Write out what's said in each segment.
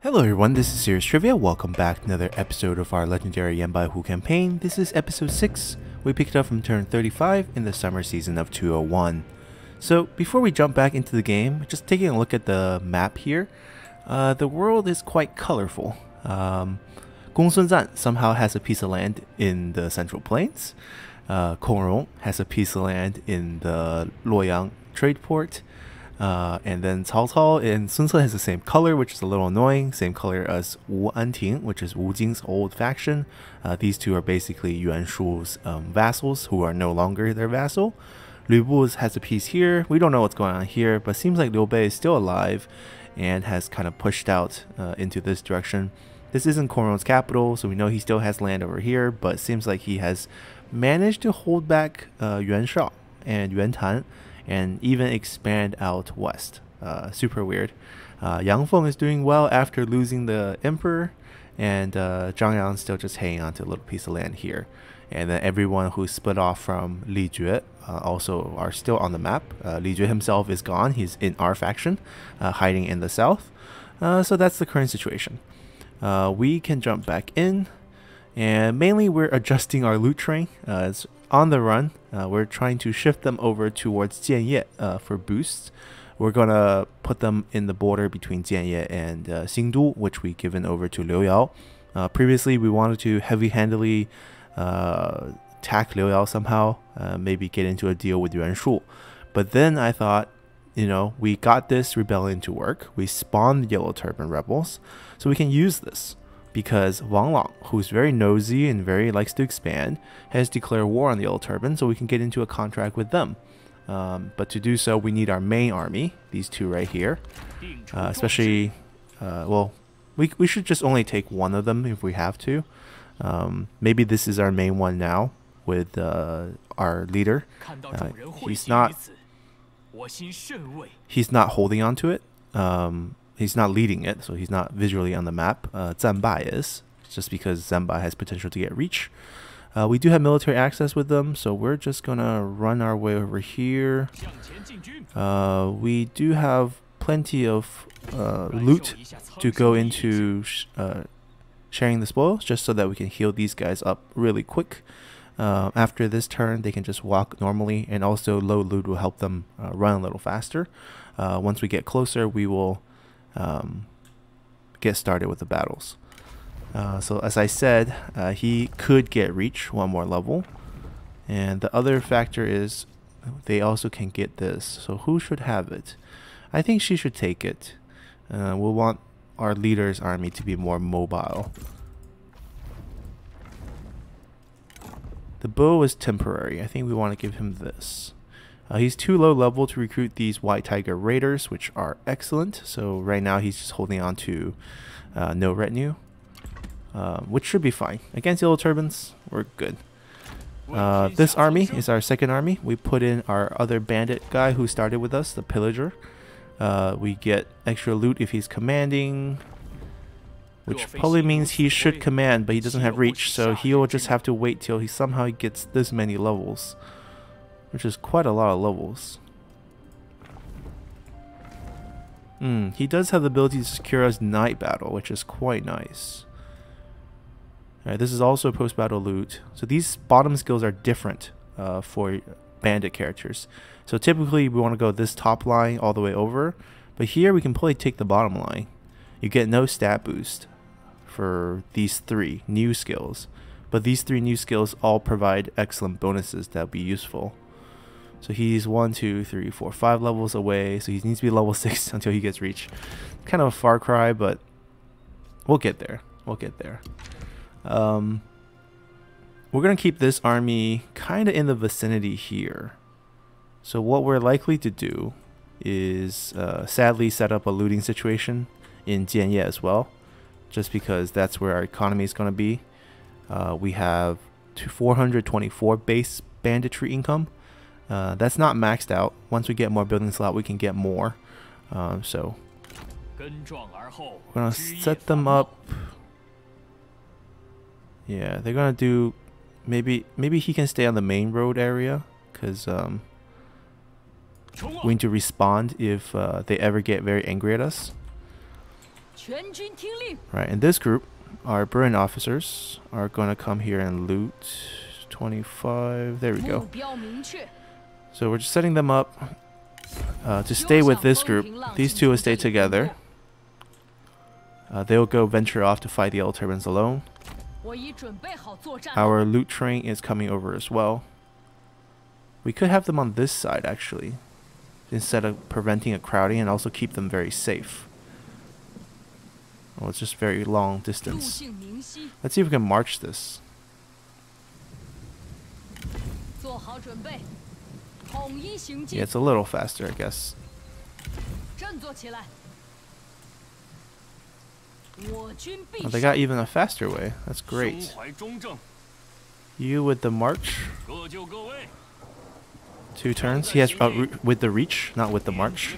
Hello everyone, this is Serious Trivia. Welcome back to another episode of our legendary Baihu campaign. This is episode 6. We picked up from turn 35 in the summer season of 201. So before we jump back into the game, just taking a look at the map here, the world is quite colorful. Gongsunzan somehow has a piece of land in the Central Plains. Kongrong has a piece of land in the Luoyang trade port. And then Cao Cao and Sun Ce has the same color, which is a little annoying. Same color as Wu Anting, which is Wu Jing's old faction. These two are basically Yuan Shu's vassals who are no longer their vassal. Liu Bu has a piece here. We don't know what's going on here, but seems like Liu Bei is still alive and has kind of pushed out into this direction. This isn't Kongrong's capital, so we know he still has land over here, but it seems like he has managed to hold back Yuan Shao and Yuan Tan and even expand out west. Super weird. Yang Feng is doing well after losing the emperor, and Zhang Yang still just hanging on to a little piece of land here. And then everyone who split off from Li Jue also are still on the map. Li Jue himself is gone. He's in our faction, hiding in the south. So that's the current situation. We can jump back in, and mainly we're adjusting our loot train. It's on the run. We're trying to shift them over towards Jianye for boosts. We're gonna put them in the border between Jianye and Xingdu, which we given over to Liu Yao. Previously, we wanted to heavy-handedly attack Liu Yao somehow, maybe get into a deal with Yuan Shu. But then I thought, you know, we got this rebellion to work. We spawned the Yellow Turban rebels, so we can use this. Because Wang Lang, who's very nosy and very likes to expand, has declared war on the Yellow Turban, so we can get into a contract with them. But to do so, we need our main army, these two right here. Especially, well, we should just only take one of them if we have to. Maybe this is our main one now with our leader. He's not holding on to it. He's not leading it, so he's not visually on the map. Zanbai is, just because Zanbai has potential to get reach. We do have military access with them, so we're just gonna run our way over here. We do have plenty of loot to go into sharing the spoils, just so that we can heal these guys up really quick. After this turn, they can just walk normally, and also low loot will help them run a little faster. Once we get closer, we will get started with the battles. So as I said, he could get reach one more level, and the other factor is they also can get this. So who should have it? I think she should take it. We'll want our leader's army to be more mobile. The bow is temporary. I think we want to give him this. He's too low level to recruit these White Tiger Raiders, which are excellent. So right now he's just holding on to no retinue, which should be fine. Against Yellow Turbans, we're good. This army is our second army. We put in our other bandit guy who started with us, the Pillager. We get extra loot if he's commanding, which probably means he should command, but he doesn't have reach, so he'll just have to wait till he somehow gets this many levels, which is quite a lot of levels. He does have the ability to secure us night battle, which is quite nice. Alright, this is also post-battle loot. So these bottom skills are different for bandit characters. So typically we want to go this top line all the way over, but here we can probably take the bottom line. You get no stat boost for these three new skills, but these three new skills all provide excellent bonuses that will be useful. So he's 1, 2, 3, 4, 5 levels away, so he needs to be level 6 until he gets reach. Kind of a far cry, but we'll get there. We'll get there. We're going to keep this army kind of in the vicinity here. So what we're likely to do is sadly set up a looting situation in Jianye as well, just because that's where our economy is going to be. We have 424 base banditry income. That's not maxed out. Once we get more building slot, we can get more. So we're gonna set them up. Yeah, they're gonna do maybe he can stay on the main road area, because we need to respond if they ever get very angry at us. Right, in this group, our brilliant officers are going to come here and loot 25. There we go. So we're just setting them up to stay with this group. These two will stay together. They'll go venture off to fight the Yellow Turbans alone. Our loot train is coming over as well. We could have them on this side actually, instead of preventing a crowding, and also keep them very safe. Well, it's just very long distance. Let's see if we can march this. Yeah, it's a little faster, I guess. Oh, they got even a faster way. That's great. You with the march. 2 turns. He has with the reach, not with the march.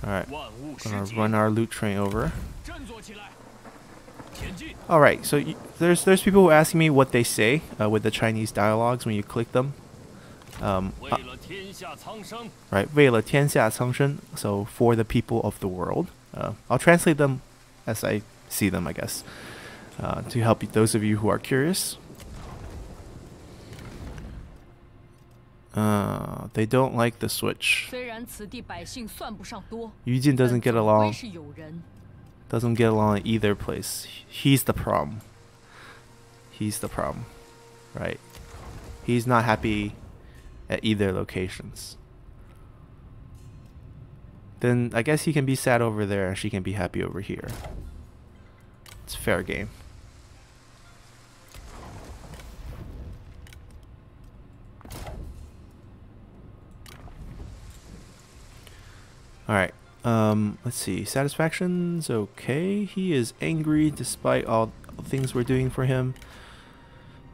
Alright, gonna run our loot train over. Alright, so there's people who ask me what they say with the Chinese dialogues when you click them. Right, 为了天下苍生, so for the people of the world. I'll translate them as I see them, I guess, to help those of you who are curious. They don't like the switch. Yujin doesn't get along at either place. He's the problem. He's the problem, right? He's not happy at either locations. Then I guess he can be sad over there and she can be happy over here. It's fair game. Alright, let's see. Satisfaction's okay. He is angry despite all things we're doing for him.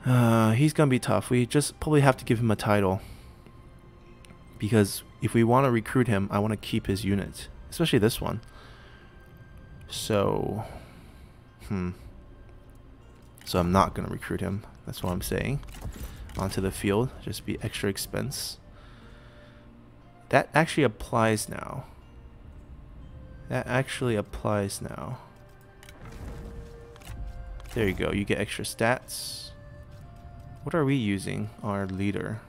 He's gonna be tough. We just probably have to give him a title. Because if we want to recruit him, I want to keep his unit. Especially this one. So, So I'm not gonna recruit him. That's what I'm saying. Onto the field. Just be extra expense. That actually applies now. That actually applies now. There you go. You get extra stats. What are we using? Our leader.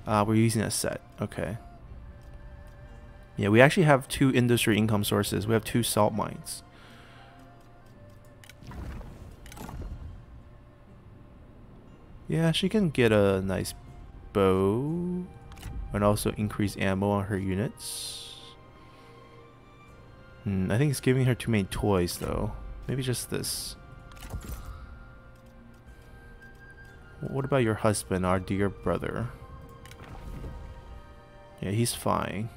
We're using a set. Okay. Yeah, we actually have 2 industry income sources. We have 2 salt mines. Yeah, she can get a nice bow. And also increase ammo on her units. I think it's giving her too many toys though. Maybe just this. What about your husband, our dear brother? Yeah, he's fine.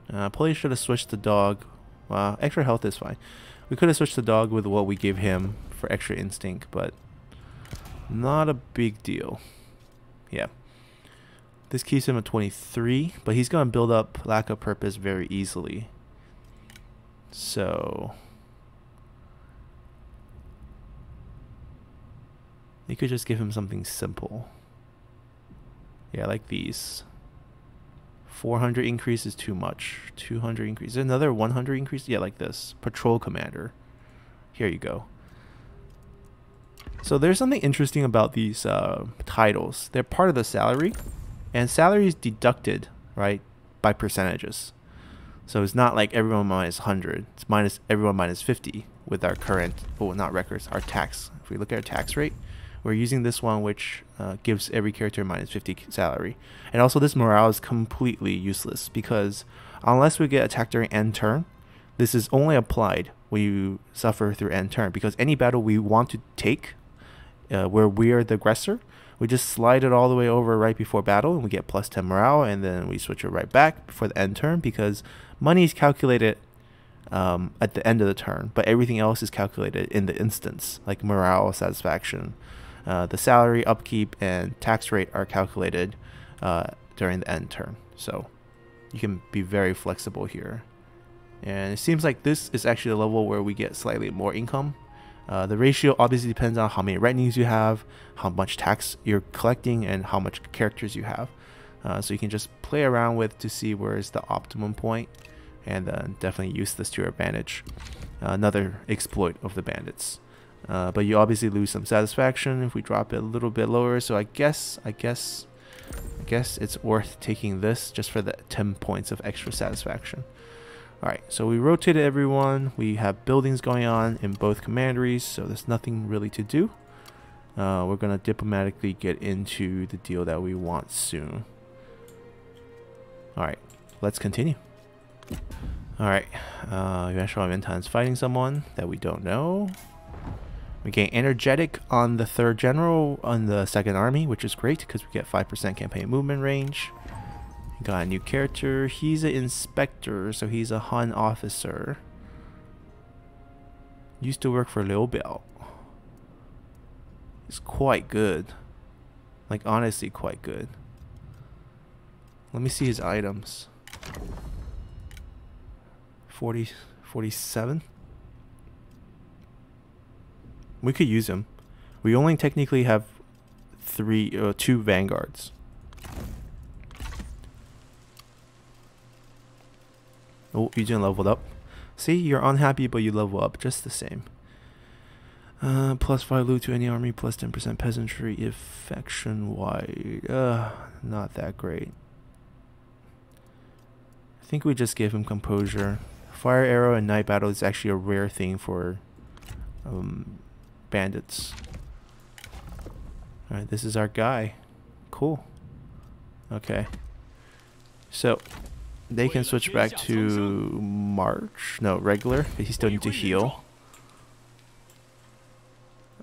Probably should have switched the dog. Well, extra health is fine. We could have switched the dog with what we give him for extra instinct, but not a big deal. Yeah. This keeps him at 23, but he's going to build up lack of purpose very easily. So you could just give him something simple. Yeah, like these. 400 increase is too much. 200 increase. Another 100 increase? Yeah, like this. Patrol commander. Here you go. So there's something interesting about these titles. They're part of the salary. And salary is deducted, right, by percentages. So it's not like everyone minus 100. It's minus everyone minus 50 with our current, well, not records, our tax. If we look at our tax rate, we're using this one, which gives every character minus 50 salary. And also this morale is completely useless because unless we get attacked during end turn, this is only applied when you suffer through end turn. Because any battle we want to take, where we are the aggressor, we just slide it all the way over right before battle and we get plus 10 morale, and then we switch it right back before the end turn because money is calculated at the end of the turn, but everything else is calculated in the instance, like morale, satisfaction. The salary, upkeep, and tax rate are calculated during the end turn. So you can be very flexible here. And it seems like this is actually the level where we get slightly more income The ratio obviously depends on how many retinues you have, how much tax you're collecting, and how much characters you have. So you can just play around with to see where is the optimum point, and definitely use this to your advantage. Another exploit of the bandits. But you obviously lose some satisfaction if we drop it a little bit lower. So I guess it's worth taking this just for the 10 points of extra satisfaction. Alright, so we rotated everyone. We have buildings going on in both commanderies, so there's nothing really to do. We're going to diplomatically get into the deal that we want soon. Alright, let's continue. Alright, Yuan is fighting someone that we don't know. We gain energetic on the 3rd general on the 2nd army, which is great because we get 5% campaign movement range. Got a new character. He's an inspector, so he's a Han officer. Used to work for Liu Biao. He's quite good. Like, honestly, quite good. Let me see his items. 47. We could use him. We only technically have 2 vanguards. Oh, Yujin leveled up. See, you're unhappy, but you level up just the same. Plus 5 loot to any army, plus 10% peasantry if faction wide. Not that great. I think we just give him composure. Fire arrow and night battle is actually a rare thing for bandits. Alright, this is our guy. Cool. Okay. So they can switch back to March. No, regular. He still needs to heal.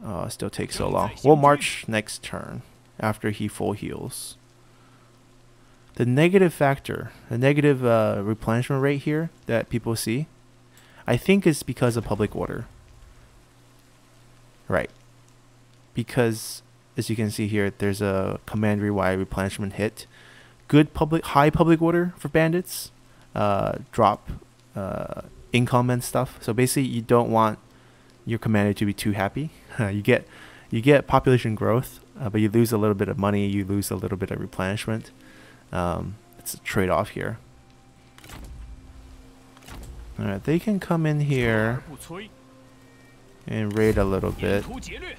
It still takes so long. We'll march next turn after he full heals. The negative factor, the negative replenishment rate here that people see, I think is because of public order. Right. Because as you can see here, there's a commandery-wide replenishment hit. Good high public order for bandits. Drop income and stuff. So basically, you don't want your commander to be too happy. you get population growth, but you lose a little bit of money. You lose a little bit of replenishment. It's a trade-off here. All right, they can come in here and raid a little bit,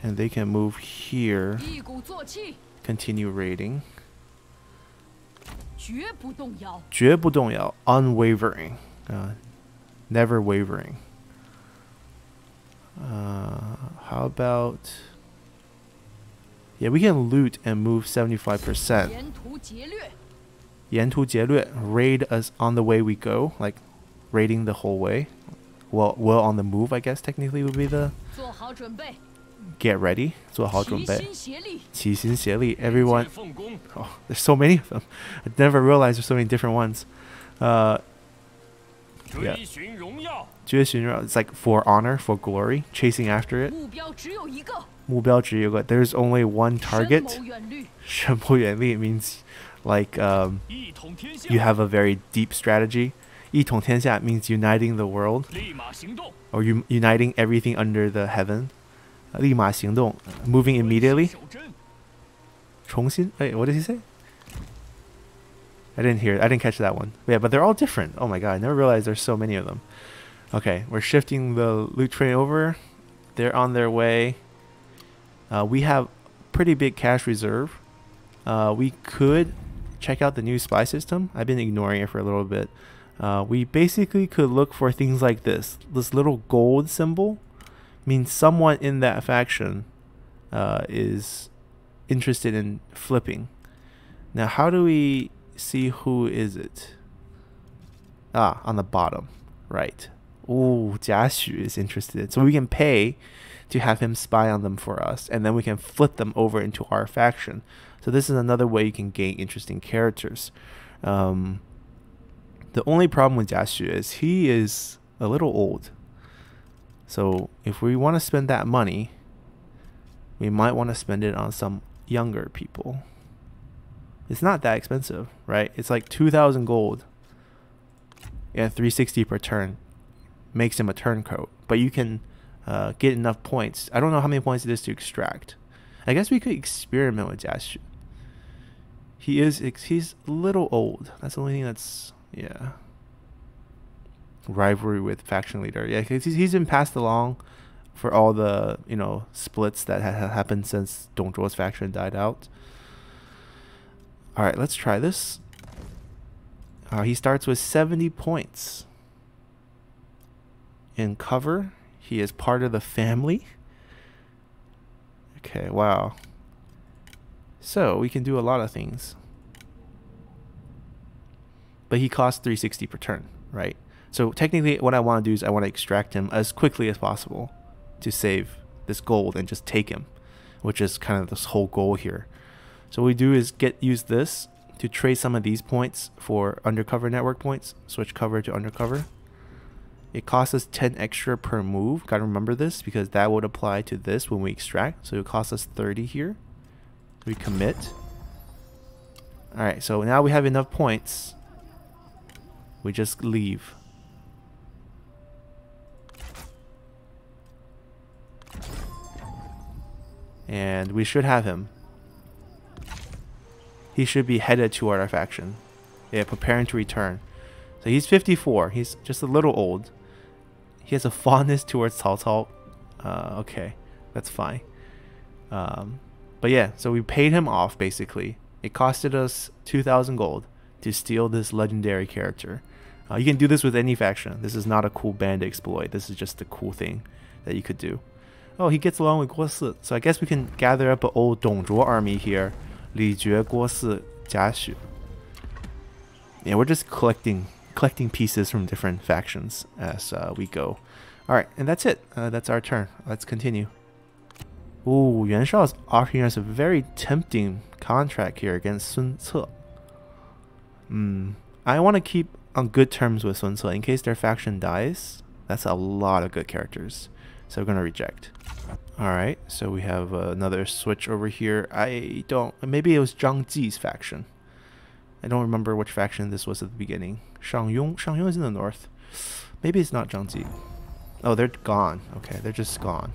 and they can move here. Continue raiding. 绝不动摇, unwavering, never wavering. How about, yeah, we can loot and move 75%. 沿途劫掠, raid us on the way we go, like raiding the whole way. Well, on the move, I guess technically would be the get ready. 做好准备. 齐心协力. Everyone. Oh, there's so many of them. I never realized there's so many different ones. Yeah. 追寻荣耀. It's like for honor, for glory, chasing after it. 目标只有一个. There's only one target. 深谋远虑 means like you have a very deep strategy. 一统天下 means uniting the world, or uniting everything under the heaven. 立马行动, moving immediately. 重新, wait, what did he say? I didn't catch that one. Yeah, but they're all different. Oh my god, I never realized there's so many of them. Okay, we're shifting the loot train over. They're on their way. We have pretty big cash reserve. We could check out the new spy system. I've been ignoring it for a little bit. We basically could look for things like this. This little gold symbol means someone in that faction is interested in flipping. Now, how do we see who is it? Ah, on the bottom, right. Ooh, Jiaxu is interested. So we can pay to have him spy on them for us, and then we can flip them over into our faction. So this is another way you can gain interesting characters. The only problem with Jiaxu is he is a little old. So if we want to spend that money, we might want to spend it on some younger people. It's not that expensive, right? It's like 2,000 gold and 360 per turn. Makes him a turncoat. But you can get enough points. I don't know how many points it is to extract. I guess we could experiment with Jashu. He's a little old. That's the only thing that's, yeah. Rivalry with faction leader. Yeah, because he's been passed along for all the, you know, splits that have happened since Dongzhuo's faction died out. Alright, let's try this. He starts with 70 points. In cover, he is part of the family. Okay, wow. So, we can do a lot of things. But he costs 360 per turn, right? So, technically, what I want to do is I want to extract him as quickly as possible to save this gold and just take him, which is kind of this whole goal here. So, what we do is use this to trade some of these points for undercover network points. Switch cover to undercover. It costs us 10 extra per move. Gotta remember this because that would apply to this when we extract. So, it costs us 30 here. We commit. Alright, so now we have enough points. We just leave. And we should have him. He should be headed to our faction. Yeah, preparing to return. So he's 54. He's just a little old. He has a fondness towards Cao Cao. Okay, that's fine. But yeah, so we paid him off basically. It costed us 2,000 gold to steal this legendary character. You can do this with any faction. This is not a cool bandit exploit. This is just a cool thing that you could do. Oh, he gets along with Guo Si. So I guess we can gather up an old Dongzhuo army here. Li Jue, Guo Si, Jia Xu. Yeah, we're just collecting pieces from different factions as we go. Alright, and that's it. That's our turn. Let's continue. Ooh, Yuan Shao is offering us a very tempting contract here against Sun Ce. I want to keep on good terms with Sun Ce in case their faction dies. That's a lot of good characters. So we're going to reject. Alright, so we have another switch over here. Maybe it was Zhang Ji's faction. I don't remember which faction this was at the beginning. Shangyong is in the north. Maybe it's not Zhang Ji. Oh, they're gone. Okay, they're just gone.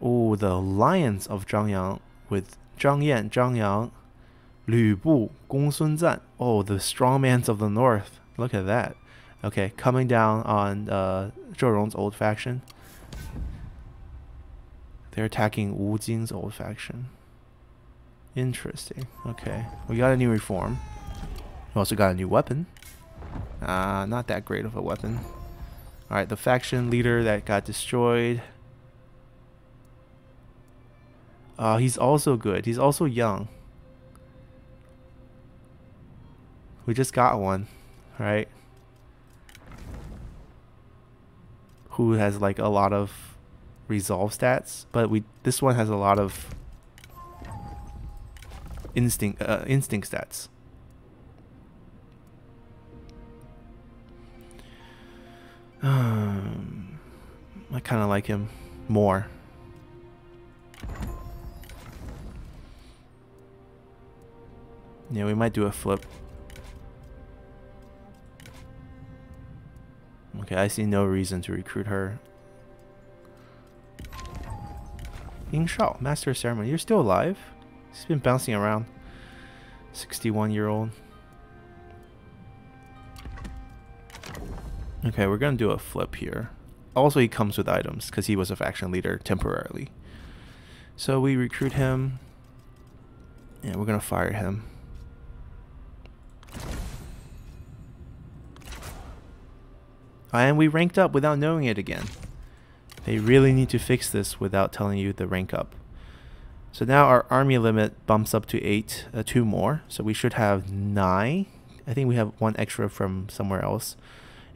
Oh, the alliance of Zhangyang with Zhang Yan, Zhang Yang, Lü Bu, Gong Sun Zan. Oh, the strongmans of the north. Look at that. Okay, coming down on Zhou Rong's old faction. They're attacking Wu Jing's old faction. Interesting. Okay, we got a new reform. We also got a new weapon. Not that great of a weapon. Alright, the faction leader that got destroyed. He's also good. He's also young. We just got one, right? Who has like a lot of resolve stats, but this one has a lot of instinct stats. I kind of like him more. Yeah, we might do a flip. Okay, I see no reason to recruit her. Ying Shao, Master of Ceremony. You're still alive? He's been bouncing around. 61-year-old. Okay, we're gonna do a flip here. Also, he comes with items because he was a faction leader temporarily. So we recruit him. And we're gonna fire him. And we ranked up without knowing it again. They really need to fix this without telling you the rank up. So now our army limit bumps up to 8, 2 more. So we should have 9. I think we have 1 extra from somewhere else.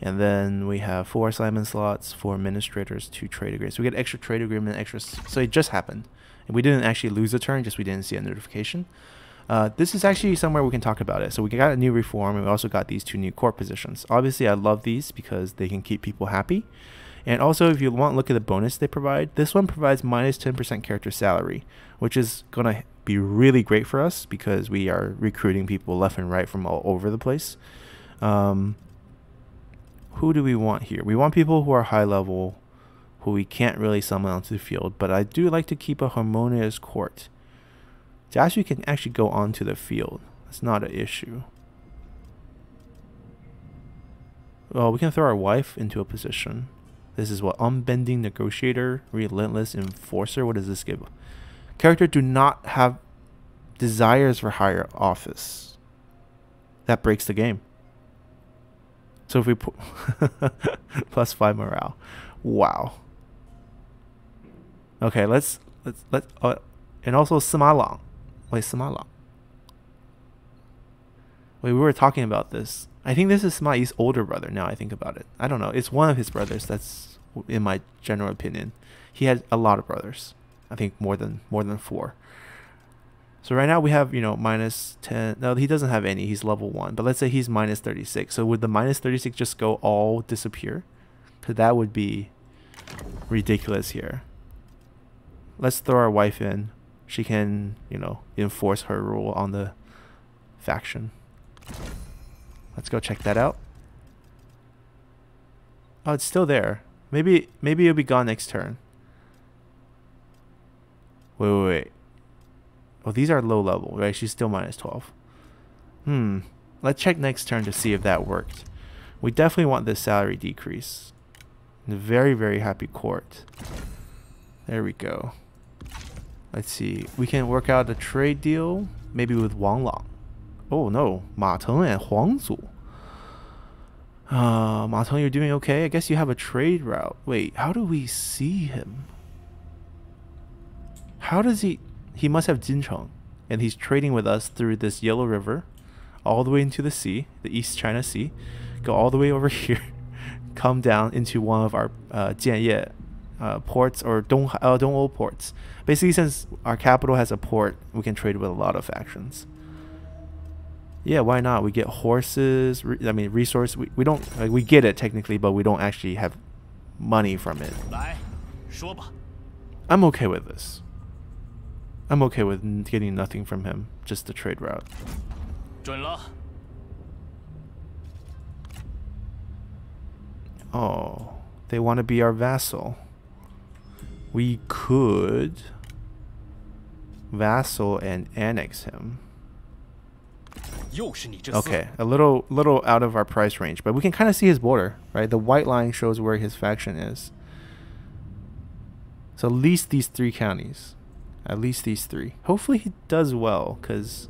And then we have 4 assignment slots, 4 administrators, 2 trade agreements. So we get extra trade agreement, extra. So it just happened. And we didn't actually lose a turn, just we didn't see a notification. This is actually somewhere we can talk about it. So we got a new reform, and we also got these 2 new court positions. Obviously, I love these because they can keep people happy. And also, if you want to look at the bonus they provide, this one provides minus 10% character salary, which is going to be really great for us because we are recruiting people left and right from all over the place. Who do we want here? We want people who are high level who we can't really summon onto the field, but I do like to keep a harmonious court. Jiaxu can actually go onto the field. It's not an issue. Well, we can throw our wife into a position. This is what? Unbending Negotiator, Relentless Enforcer. What does this give? Character do not have desires for higher office. That breaks the game. So if we put plus 5 morale. Wow. Okay, let's and also Sima Lang. Wait, Sima Lang. Wait, we were talking about this. I think this is Sima Yi's older brother now I think about it. I don't know. It's one of his brothers. That's in my general opinion. He had a lot of brothers. I think more than 4. So right now we have, you know, minus 10. No, he doesn't have any. He's level 1. But let's say he's minus 36. So would the minus 36 just go all disappear? Because that would be ridiculous here. Let's throw our wife in. She can, you know, enforce her rule on the faction. Let's go check that out. Oh, it's still there. Maybe it'll be gone next turn. Wait. Oh, these are low level, right? She's still minus 12. Let's check next turn to see if that worked. We definitely want this salary decrease. Very, very happy court. There we go. Let's see. We can work out a trade deal, maybe with Wang Lang. Oh no, Ma Teng and Huang Zu. Ma Teng, you're doing okay. I guess you have a trade route. Wait, how do we see him? How does he? He must have Jincheng, and he's trading with us through this Yellow River, all the way into the sea, the East China Sea. Go all the way over here, come down into one of our Jianye ports or Dongou ports. Basically, since our capital has a port, we can trade with a lot of factions. Yeah, why not? We get horses. I mean, resource. We don't. Like, we get it technically, but we don't actually have money from it. I'm okay with this. I'm okay with getting nothing from him. Just the trade route. Oh, they want to be our vassal. We could vassal and annex him. Okay, a little out of our price range, but we can kind of see his border, right? The white line shows where his faction is. So at least these 3 counties. At least these 3. Hopefully he does well, because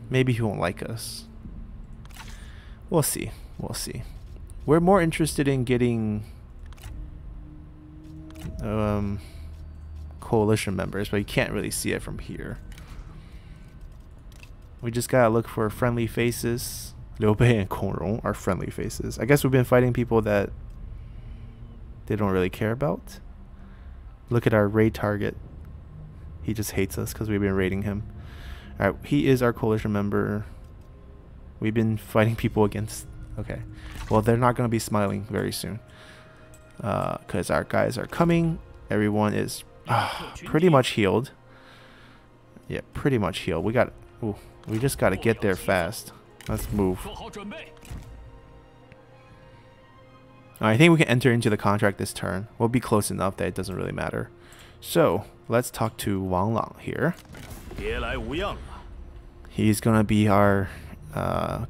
maybe he won't like us. We'll see. We'll see. We're more interested in getting coalition members, but you can't really see it from here. We just gotta look for friendly faces. Liu Bei and Kong Rong are friendly faces. I guess we've been fighting people that they don't really care about. Look at our raid target. He just hates us because we've been raiding him. Alright, he is our coalition member. We've been fighting people against... Okay. Well, they're not going to be smiling very soon. Because our guys are coming. Everyone is pretty much healed. Yeah, pretty much healed. We got... Ooh, we just got to get there fast. Let's move. I think we can enter into the contract this turn. We'll be close enough that it doesn't really matter. So, let's talk to Wang Lang here. He's going to be our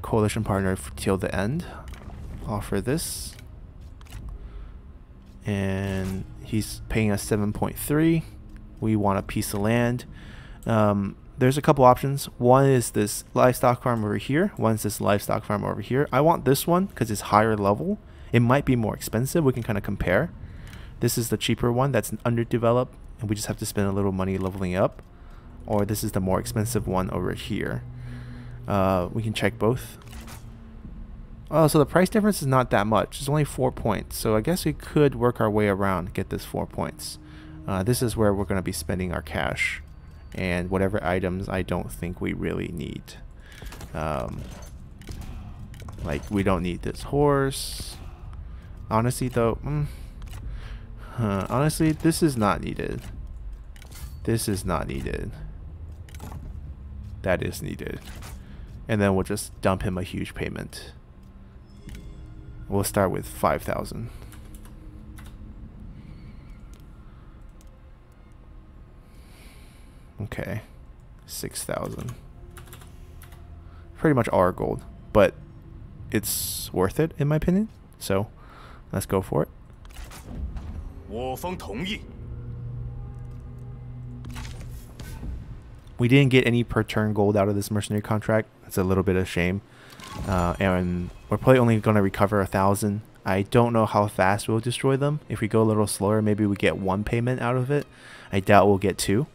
coalition partner till the end. Offer this. And he's paying us 7.3. We want a piece of land. There's a couple options. One is this livestock farm over here. One is this livestock farm over here. I want this one because it's higher level. It might be more expensive. We can kind of compare. This is the cheaper one that's underdeveloped, and we just have to spend a little money leveling up. Or this is the more expensive one over here. We can check both. Oh, so the price difference is not that much. It's only 4 points. So I guess we could work our way around, get this 4 points. This is where we're going to be spending our cash. And whatever items I don't think we really need. Like, we don't need this horse. Honestly, though, honestly, this is not needed. This is not needed. That is needed. And then we'll just dump him a huge payment. We'll start with 5,000. Okay, 6,000. Pretty much all our gold, but it's worth it in my opinion. So let's go for it. We didn't get any per turn gold out of this mercenary contract. It's a little bit of a shame. And we're probably only going to recover 1,000. I don't know how fast we'll destroy them. If we go a little slower, maybe we get 1 payment out of it. I doubt we'll get 2.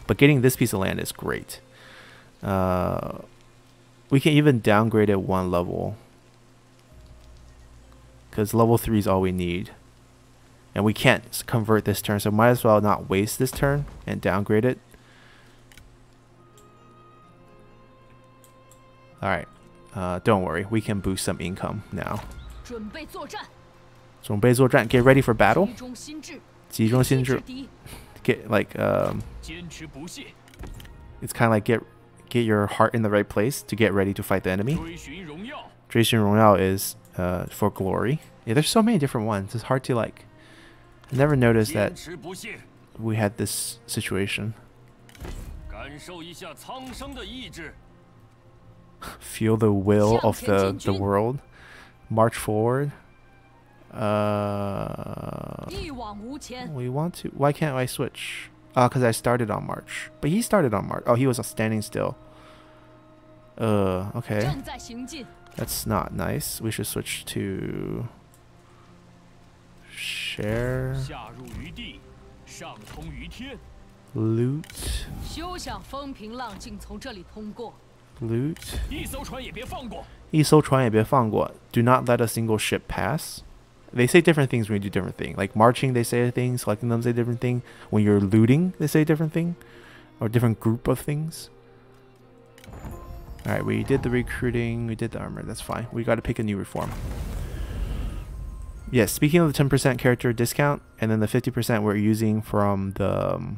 But getting this piece of land is great. We can even downgrade it 1 level, because level 3 is all we need. And we can't convert this turn, so might as well not waste this turn and downgrade it. Alright, don't worry, we can boost some income now. 准备作战, get ready for battle. 集中心智. Get like it's kind of like get your heart in the right place to get ready to fight the enemy. 追寻荣耀 is for glory. Yeah, there's so many different ones. It's hard to like. I never noticed that we had this situation. Feel the will of the world. March forward. We want to. Why can't I switch? Because I started on March. But he started on March. Oh, he was standing still. Okay. That's not nice. We should switch to share. Loot. Loot. 一艘船也别放过. Do not let a single ship pass. They say different things when you do different thing. Like marching, they say a thing. Selecting them, say a different thing. When you're looting, they say a different thing, or a different group of things. All right, we did the recruiting. We did the armor. That's fine. We got to pick a new reform. Yes. Speaking of the 10% character discount, and then the 50% we're using from the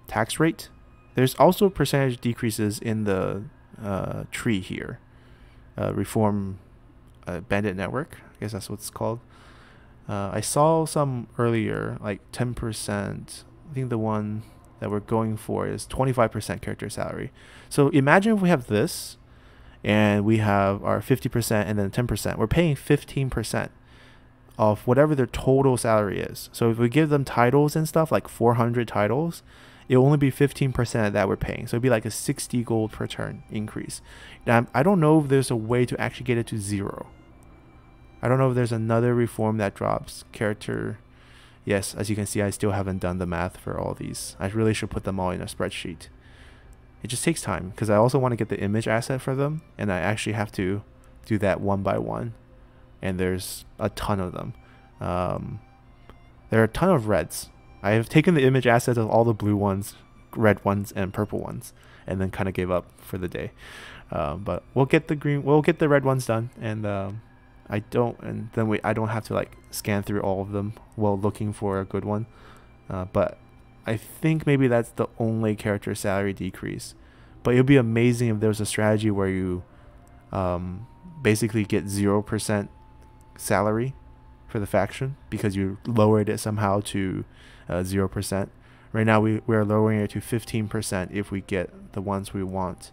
tax rate. There's also percentage decreases in the tree here. Reform Bandit Network. I guess that's what it's called. I saw some earlier, like 10%. I think the one that we're going for is 25% character salary. So imagine if we have this, and we have our 50% and then 10%. We're paying 15% of whatever their total salary is. So if we give them titles and stuff, like 400 titles, it'll only be 15% of that we're paying. So it'd be like a 60 gold per turn increase. Now, I don't know if there's a way to actually get it to 0. I don't know if there's another reform that drops character. Yes, as you can see, I still haven't done the math for all these. I really should put them all in a spreadsheet. It just takes time, because I also want to get the image asset for them, and I actually have to do that one by one. And there's a ton of them. There are a ton of reds. I have taken the image assets of all the blue ones, red ones, and purple ones, and then kind of gave up for the day. But we'll get the green, we'll get the red ones done, and I don't have to like scan through all of them while looking for a good one. But I think maybe that's the only character salary decrease. But it would be amazing if there was a strategy where you basically get 0% salary for the faction because you lowered it somehow to 0%. Right now we're lowering it to 15% if we get the ones we want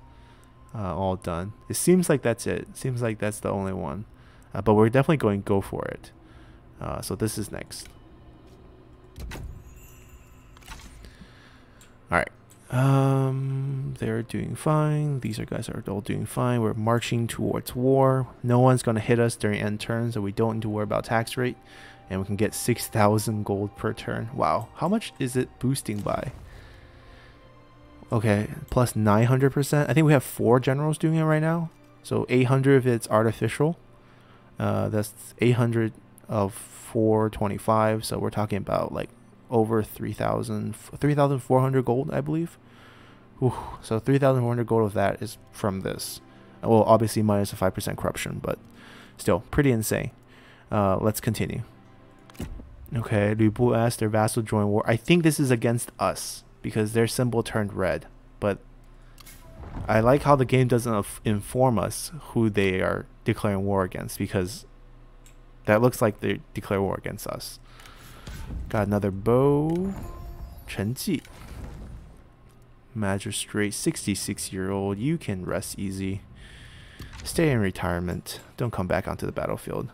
all done. It seems like that's it. It seems like that's the only one. But we're definitely going to go for it. So this is next. Alright. They're doing fine. These guys are all doing fine. We're marching towards war. No one's going to hit us during end turn, so we don't need to worry about tax rate. And we can get 6,000 gold per turn. Wow. How much is it boosting by? Okay, plus 900%. I think we have 4 generals doing it right now. So 800 if it's artificial. That's 800 of 425. So we're talking about like over 3,400 gold, I believe. Whew. So 3,400 gold of that is from this. Well, obviously minus a 5% corruption, but still pretty insane. Let's continue. Okay, Lu Bu asked their vassal join war. I think this is against us because their symbol turned red. But I like how the game doesn't inform us who they are declaring war against, because That looks like they declare war against us. Got another bow. Chenji. Magistrate, 66-year-old. You can rest easy. Stay in retirement. Don't come back onto the battlefield.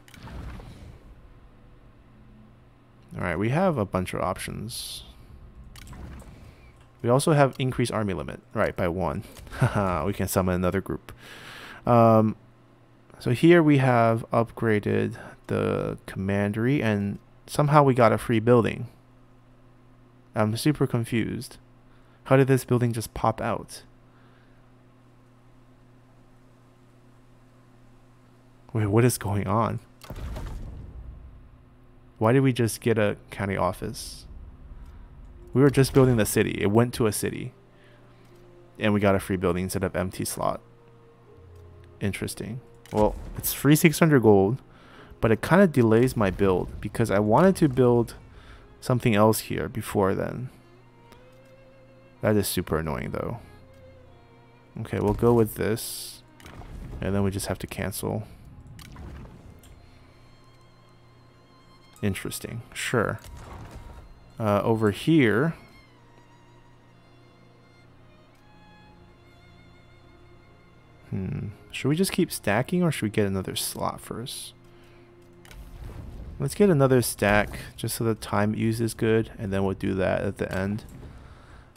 Alright, we have a bunch of options. We also have increased army limit, right, by 1. Haha, we can summon another group. So here we have upgraded the commandery, and somehow we got a free building. I'm super confused. How did this building just pop out? Wait, what is going on? Why did we just get a county office? We were just building the city. It went to a city. And we got a free building instead of empty slot. Interesting. Well, it's free 600 gold, but it kind of delays my build because I wanted to build something else here before then. That is super annoying though. Okay, we'll go with this. And then we just have to cancel. Interesting. Sure. Over here. Should we just keep stacking or should we get another slot first? Let's get another stack just so the time use is good, and then we'll do that at the end.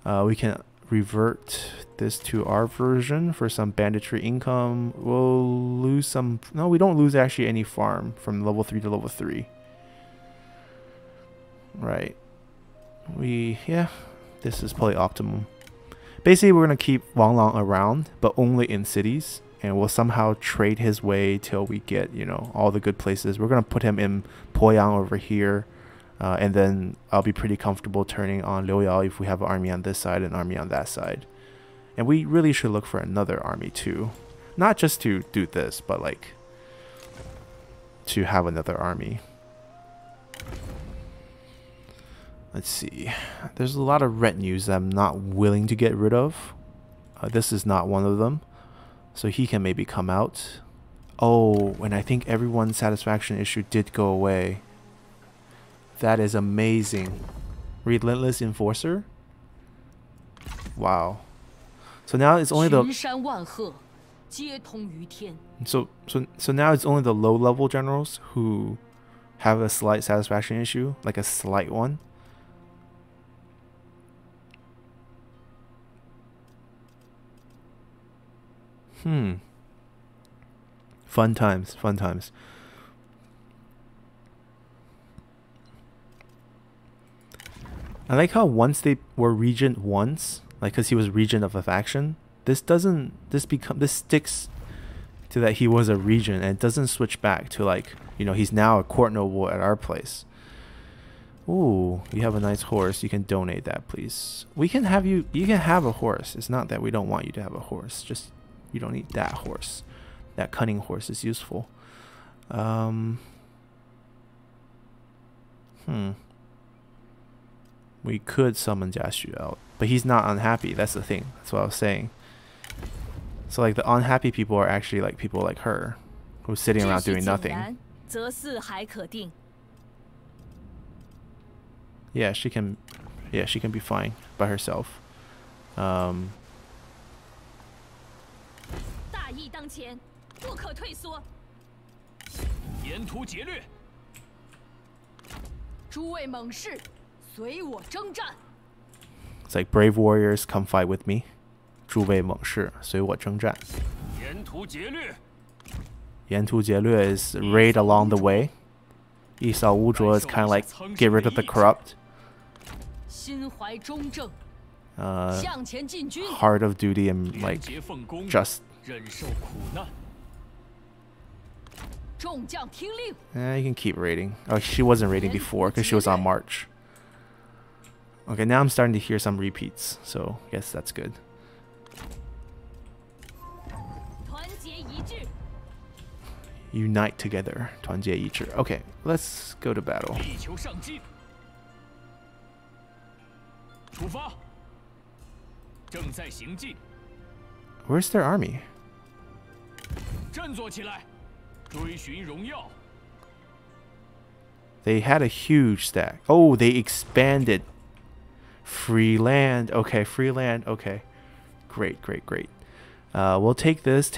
We can revert this to our version for some banditry income. We'll lose some... No, we don't lose actually any farm from level 3 to level 3. Right. Yeah, this is probably optimum. Basically, we're going to keep Wang Lang around, but only in cities. And we'll somehow trade his way till we get, you know, all the good places. We're going to put him in Poyang over here. And then I'll be pretty comfortable turning on Liuyao if we have an army on this side and an army on that side. And we really should look for another army too. Not just to do this, but like to have another army. Let's see. There's a lot of retinues that I'm not willing to get rid of. This is not one of them. So he can maybe come out. Oh, and I think everyone's satisfaction issue did go away. That is amazing. Relentless Enforcer? Wow. So now it's only the... So now it's only the low-level generals who have a slight satisfaction issue. Like a slight one. Fun times, fun times. I like how once they were regent once, like because he was regent of a faction, this sticks to that he was a regent, and it doesn't switch back to like, you know, he's now a court noble at our place. Ooh, you have a nice horse. You can donate that, please. We can have you can have a horse. It's not that we don't want you to have a horse. Just you don't need that horse. That cunning horse is useful. We could summon Jiaxu out, but he's not unhappy. That's the thing. That's what I was saying. So like the unhappy people are actually like people like her, who's sitting around doing nothing. Yeah, she can be fine by herself. It's like brave warriors, come fight with me. 诸位猛士，随我征战。沿途劫掠 is raid along the way. 一扫污浊 is kind of like get rid of the corrupt. Heart of duty and like just. You can keep raiding. Oh, she wasn't raiding before because she was on march. Okay, now I'm starting to hear some repeats, so I guess that's good. Unite together. 团结一致. Okay, let's go to battle. Where's their army? They had a huge stack. Oh, they expanded. Free land. Okay, free land. Okay. Great, great, great. We'll take this,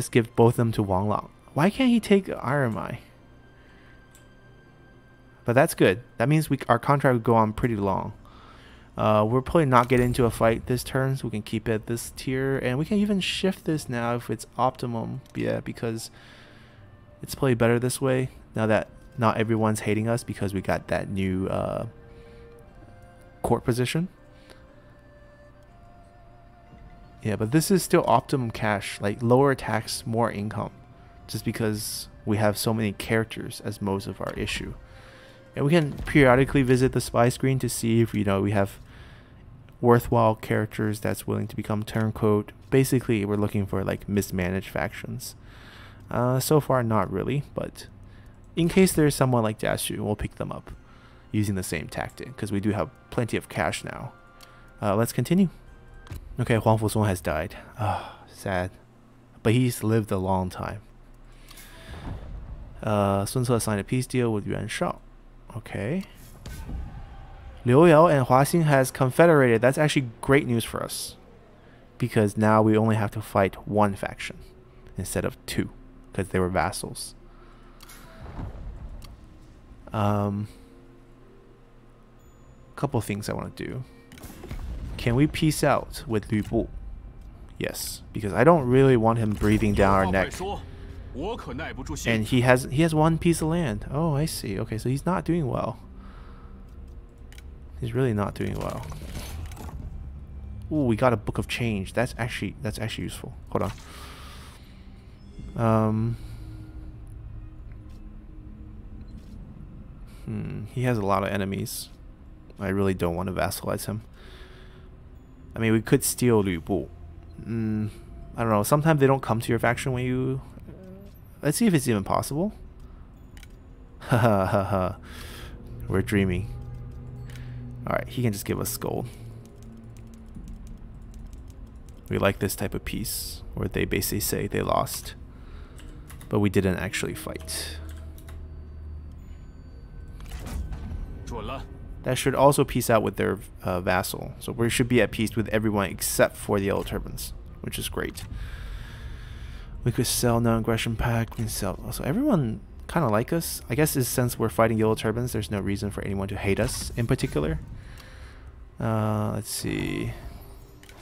give both of them to Wang Lang. Why can't he take Iron Mai? But that's good. That means our contract would go on pretty long. We'll probably not get into a fight this turn, so we can keep it this tier. And we can even shift this now if it's optimum. Yeah, because it's probably better this way. Now that not everyone's hating us because we got that new court position. Yeah, but this is still optimum cash, like lower tax, more income, just because we have so many characters as most of our issue. And we can periodically visit the spy screen to see if, you know, we have worthwhile characters that's willing to become turncoat. Basically, we're looking for like mismanaged factions. So far, not really, but in case there's someone like Dashu, we'll pick them up using the same tactic because we do have plenty of cash now. Let's continue. Okay, Huang Fusong has died. Ah, sad. But he's lived a long time. Sun Ce signed a peace deal with Yuan Shao. Okay. Liu Yao and Hua Xin has confederated. That's actually great news for us. Because now we only have to fight one faction instead of two. Because they were vassals. Couple things I want to do. Can we peace out with Lu Bu? Yes, because I don't really want him breathing down our neck. And he has one piece of land. Oh, I see. Okay, so he's not doing well. He's really not doing well. Ooh, we got a book of change. That's actually useful. Hold on. He has a lot of enemies. I really don't want to vassalize him. I mean, we could steal Lu Bu. I don't know. Sometimes they don't come to your faction when you... Let's see if it's even possible. Haha. We're dreaming. Alright, he can just give us gold. We like this type of peace, where they basically say they lost. But we didn't actually fight. That should also peace out with their vassal. So we should be at peace with everyone except for the Yellow Turbans, which is great. We could sell non-aggression pact. We can sell. So everyone kind of like us. I guess since we're fighting Yellow Turbans, there's no reason for anyone to hate us in particular. Let's see.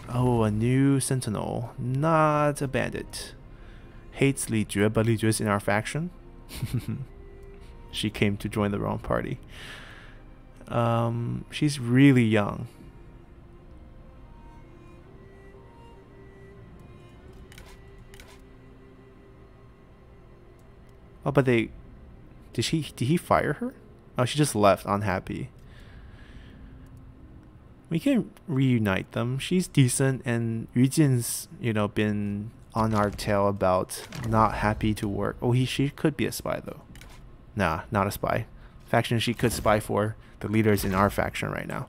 Oh, a new sentinel. Not a bandit. Hates Li Jue, but Li Jue is in our faction. She came to join the wrong party. She's really young. Oh, but did he fire her? Oh, she just left unhappy. We can reunite them. She's decent, and Yu Jin's, you know, been on our tail about not happy to work. Oh, she could be a spy though. Nah, not a spy. Faction she could spy for. The leader is in our faction right now.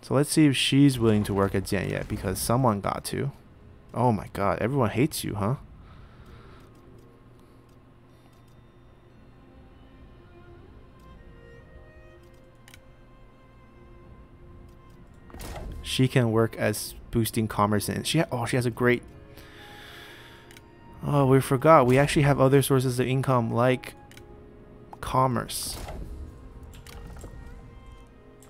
So let's see if she's willing to work at Jianye, because someone got to. Oh my god, everyone hates you, huh? She can work as boosting commerce, and she has a great... Oh, we forgot. We actually have other sources of income like commerce.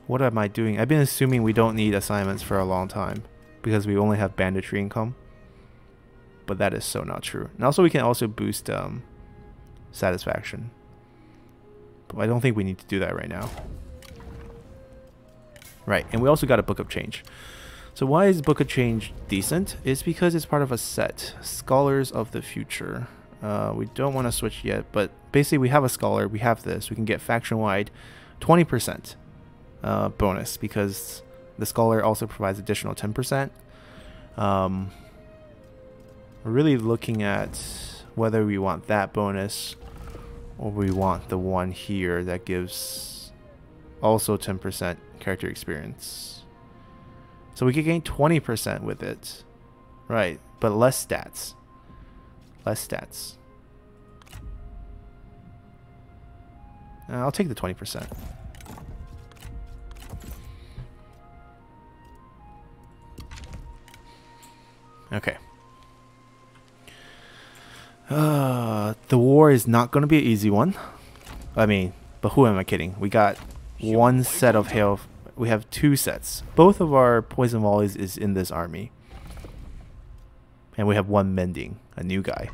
What am I doing? I've been assuming we don't need assignments for a long time because we only have banditry income. But that is so not true. And also we can also boost satisfaction. But I don't think we need to do that right now. Right, and we also got a Book of Change. So why is Book of Change decent? It's because it's part of a set. Scholars of the Future. We don't want to switch yet, but basically we have a scholar. We have this. We can get faction-wide 20% bonus because the scholar also provides additional 10%. We're really looking at whether we want that bonus or we want the one here that gives also 10% character experience. So we could gain 20% with it. Right, but less stats. Less stats. I'll take the 20%. Okay. The war is not going to be an easy one. I mean, but who am I kidding? We got one set of hail. We have two sets. Both of our poison volleys is in this army. And we have one mending, a new guy,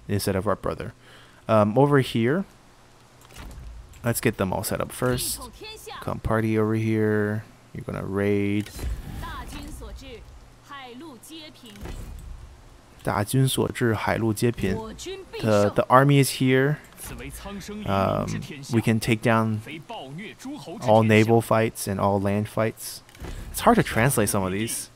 instead of our brother. Over here, let's get them all set up first. Come party over here. You're going to raid. The army is here. We can take down all naval fights and all land fights. It's hard to translate some of these.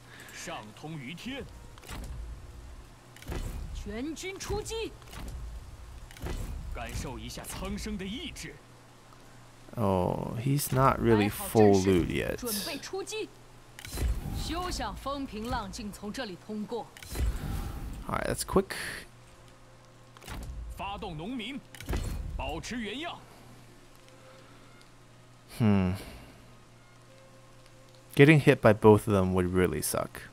Oh, he's not really full loot yet. Alright, that's quick. Getting hit by both of them would really suck.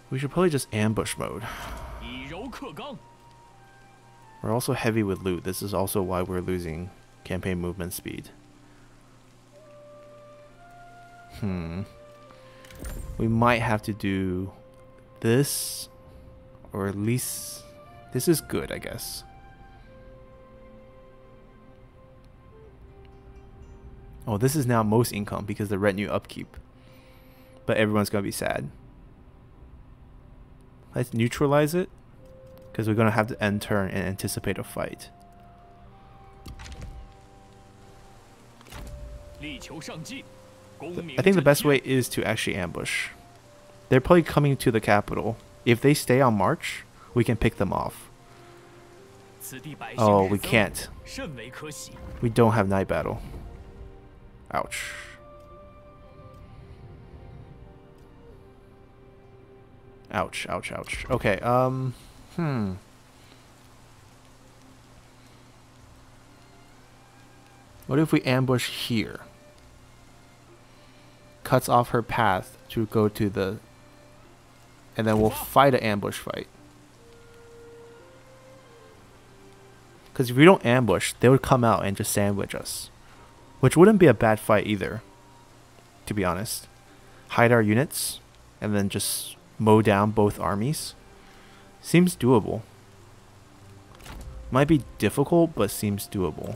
We should probably just ambush mode. We're also heavy with loot. This is also why we're losing campaign movement speed. We might have to do this, or at least this is good, I guess. Oh, this is now most income because the retinue upkeep. But everyone's gonna be sad. Let's neutralize it, because we're gonna have to end turn and anticipate a fight. I think the best way is to actually ambush. They're probably coming to the capital. If they stay on march, we can pick them off. Oh, we can't. We don't have night battle. Ouch. Ouch, ouch, ouch. Okay, What if we ambush here? Cuts off her path to go to the... And then we'll fight an ambush fight. Because if we don't ambush, they would come out and just sandwich us. Which wouldn't be a bad fight either, to be honest. Hide our units, and then just mow down both armies. Seems doable. Might be difficult, but seems doable.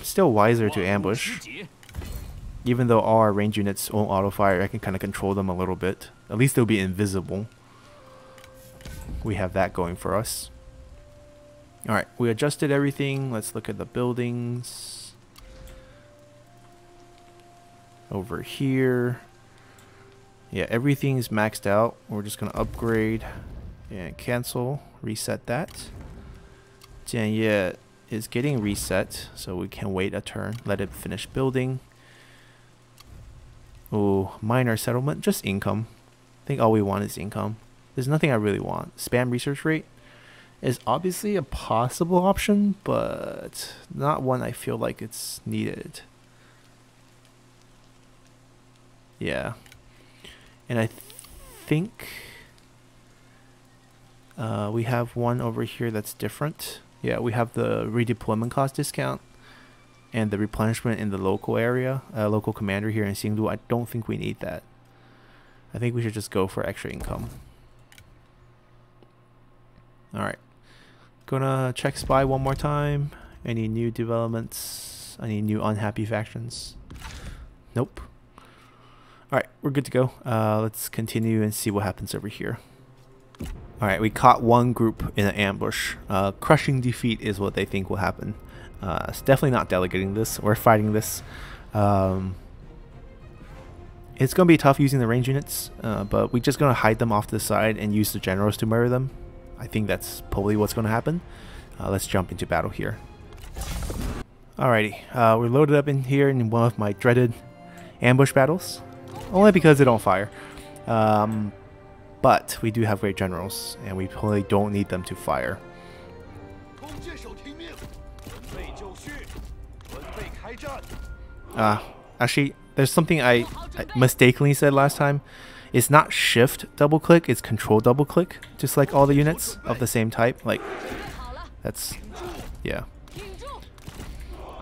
Still wiser to ambush. Even though all our range units won't auto-fire, I can kind of control them a little bit. At least they'll be invisible. We have that going for us. Alright, we adjusted everything. Let's look at the buildings. Over here. Yeah, everything's maxed out. We're just going to upgrade and cancel. Reset that. Jianye is getting reset, so we can wait a turn. Let it finish building. Oh, minor settlement. Just income. I think all we want is income. There's nothing I really want. Spam research rate is obviously a possible option, but not one I feel like it's needed. Yeah. And I think we have one over here that's different. Yeah, we have the redeployment cost discount and the replenishment in the local area, local commander here in Xingdu. I don't think we need that. I think we should just go for extra income. Alright. Gonna check spy one more time. Any new developments? Any new unhappy factions? Nope. Alright, we're good to go. Let's continue and see what happens over here. Alright, we caught one group in an ambush. Crushing defeat is what they think will happen. It's definitely not delegating this. We're fighting this. It's going to be tough using the range units, but we're just going to hide them off to the side and use the generals to murder them. I think that's probably what's going to happen. Let's jump into battle here. Alrighty, we're loaded up in here in one of my dreaded ambush battles. Only because they don't fire. But we do have great generals, and we probably don't need them to fire. Actually, there's something I mistakenly said last time. It's not shift double click, it's control double click to select all the units of the same type. Like, that's, yeah.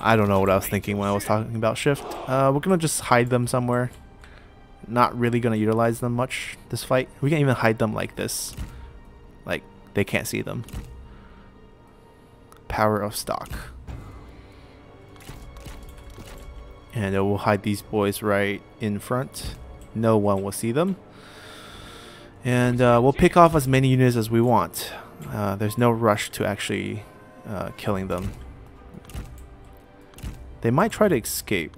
I don't know what I was thinking when I was talking about shift. We're gonna just hide them somewhere. Not really gonna utilize them much this fight. We can even hide them like this. Like, they can't see them. Power of stock. And we'll hide these boys right in front. No one will see them. And we'll pick off as many units as we want. There's no rush to actually killing them. They might try to escape.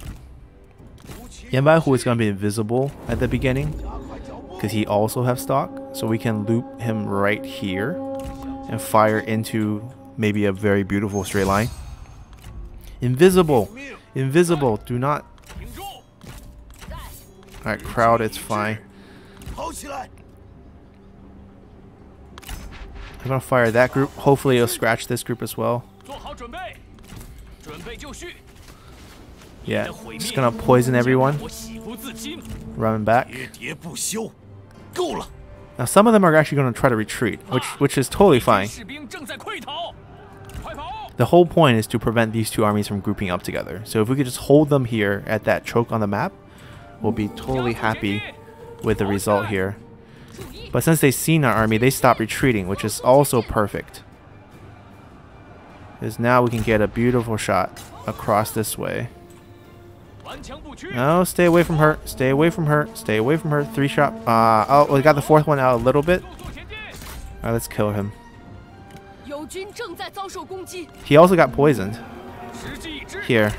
Baihu is going to be invisible at the beginning because he also has stock. So we can loop him right here and fire into maybe a very beautiful straight line. Invisible! Invisible! Do not... Alright, crowd, it's fine. I'm going to fire that group. Hopefully it'll scratch this group as well. Yeah, just gonna poison everyone. Running back. Now some of them are actually gonna try to retreat, which is totally fine. The whole point is to prevent these two armies from grouping up together. So if we could just hold them here at that choke on the map, we'll be totally happy with the result here. But since they've seen our army, they stop retreating, which is also perfect. Because now we can get a beautiful shot across this way. No, stay away from her. Stay away from her. Stay away from her. 3-shot. Oh, we got the fourth one out a little bit. Alright, let's kill him. He also got poisoned. Here.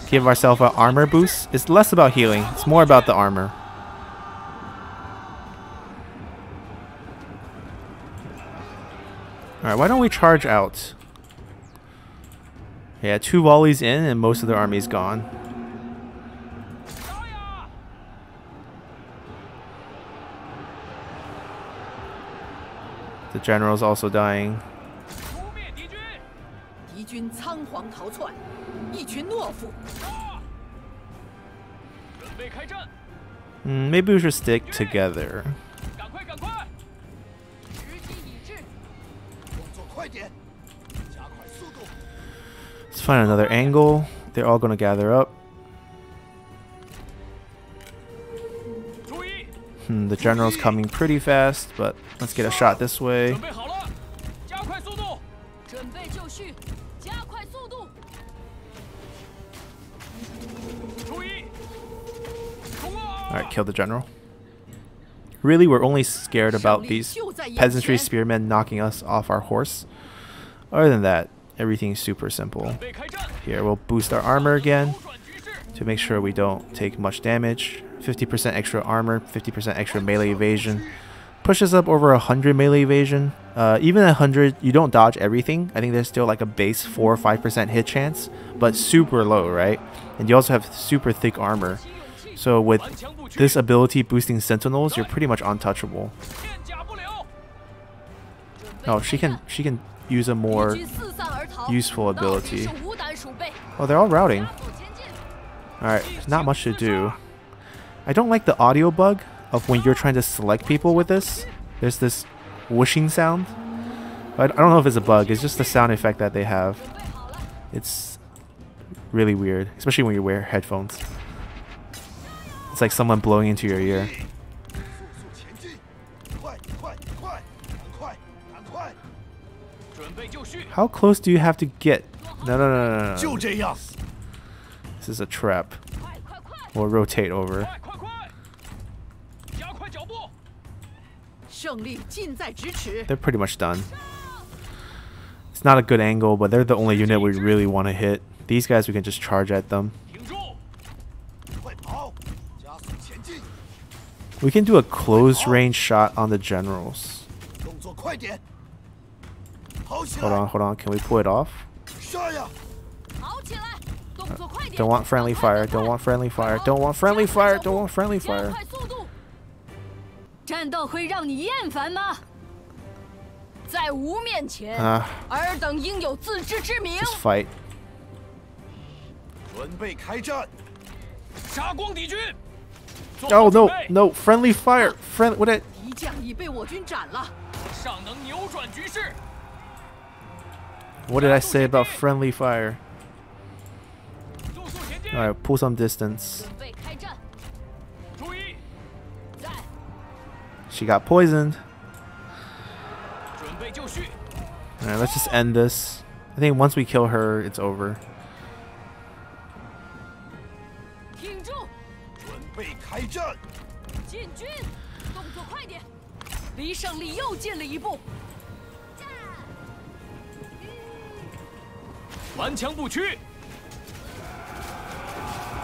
Give ourselves an armor boost. It's less about healing. It's more about the armor. Alright, why don't we charge out? Yeah, 2 volleys in and most of their army is gone. The general's also dying. Maybe we should stick together. Let's find another angle. They're all gonna gather up. The general's coming pretty fast, but let's get a shot this way. Alright, kill the general. Really, we're only scared about these peasantry spearmen knocking us off our horse. Other than that, everything's super simple. Here, we'll boost our armor again to make sure we don't take much damage. 50% extra armor, 50% extra melee evasion. Pushes up over 100 melee evasion. Even at 100, you don't dodge everything. I think there's still like a base 4 or 5% hit chance, but super low, right? And you also have super thick armor. So with this ability boosting sentinels, you're pretty much untouchable. Oh, she can use a more useful ability. Oh, they're all routing. Alright, there's not much to do. I don't like the audio bug of when you're trying to select people with this. There's this whooshing sound. But I don't know if it's a bug, it's just the sound effect that they have. It's really weird, especially when you wear headphones. It's like someone blowing into your ear. How close do you have to get? No. This is a trap. We'll rotate over. They're pretty much done. It's not a good angle, but they're the only unit we really want to hit. These guys, we can just charge at them. We can do a close range shot on the generals. Hold on. Can we pull it off? Don't want friendly fire. Don't want friendly fire. Don't want friendly fire. Don't want friendly fire. 战斗会让你厌烦吗？在吾面前，尔等应有自知之明。 Just fight. 准备开战！杀光敌军！ Oh no, no, friendly fire. What it? 敌将已被我军斩了。尚能扭转局势。 What did I say about friendly fire? Alright, pull some distance. 准备开战。注意， She got poisoned. 准备就绪。 Alright, let's just end this. I think once we kill her, it's over. 挺住！ 准备开战！ 进军，动作快点，离胜利又近了一步。 顽强不屈，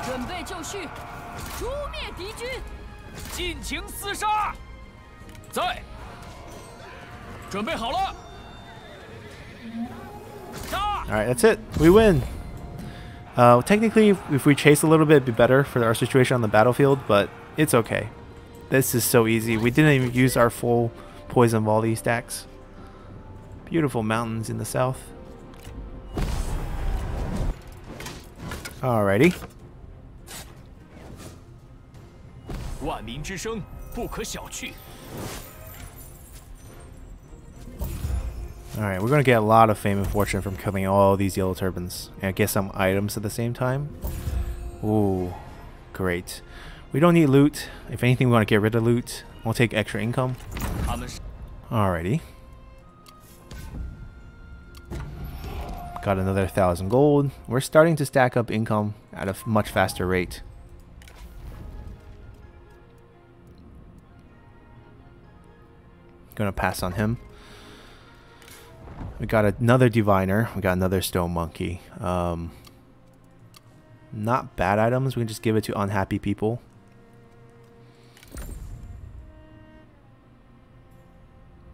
准备就绪，诛灭敌军。 尽情厮杀。在，准备好了。杀！ Alright, that's it. We win. Technically, if we chase a little bit, it'd be better for our situation on the battlefield, but it's okay. This is so easy. We didn't even use our full poison volley stacks. Beautiful mountains in the south. Alrighty. 万民之声不可小觑。 Alright, we're gonna get a lot of fame and fortune from killing all these yellow turbans. And get some items at the same time. Ooh, great. We don't need loot. If anything, we want to get rid of loot. We'll take extra income. Alrighty. Got another 1,000 gold. We're starting to stack up income at a much faster rate. Gonna pass on him. We got another diviner. We got another stone monkey. Not bad items. We can just give it to unhappy people.